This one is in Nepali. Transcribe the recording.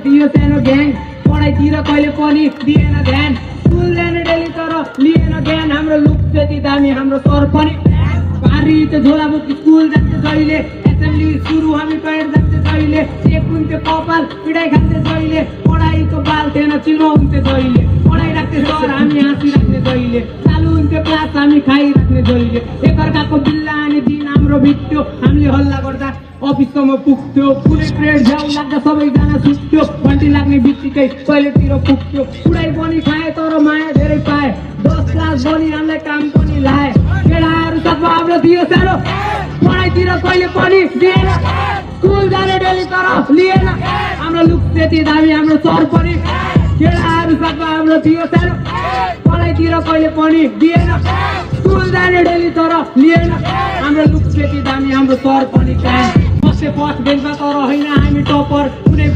थियो सानो ग्याङ पढाइतिर कहिले पनि दिएन ध्यान स्कुल जाने डेली तर लिएन ज्ञान हाम्रो लुक त्यति दामी हाम्रो सर पनि पारी त्यो झोला बोकी स्कुल जान्थे जहिले एसेम्बली सुरु हामी पैड जान्थे जहिले एक हुन्थ्यो कपाल पिडाइ खान्थे जहिले पढाइको बाल थिएन चिल्म हुन्थ्यो जहिले पढाइ राख्थे सर हामी हाँसिराख्ने जहिले चालु हुन्थ्यो क्लास हामी खाइराख्ने जहिले एकअर्काको बिल्ला आने दिन हाम्रो बित्यो हामीले हल्ला गर्दा अफिससम्म पुग्थ्यो कुनै पिरियड झ्याउ लाग्दा सबैजना सुत्थ्यो घन्टी लाग्ने बित्तिकै टोइलेटतिर पुग्थ्यो उडाइ पनि खाए तर माया धेरै पाए 10 क्लास बनी हामीलाई काम पनि लाए केटाहरू साथमा हाम्रो थियो सानो पढाइतिर कहिले पनि दिएन स्कुल जाने डेली तर लिएन हाम्रो लुक त्यति दामी हाम्रो सर पनि केटाहरू साथमा हाम्रो थियो सानो पढाइतिर कहिले पनि दिएन स्कुल जाने डेली तर लिएन हाम्रो लुक त्यति दामी हाम्रो सर पनि बसे फर्स्ट बेन्चमा तर होइन हामी टपर कुनै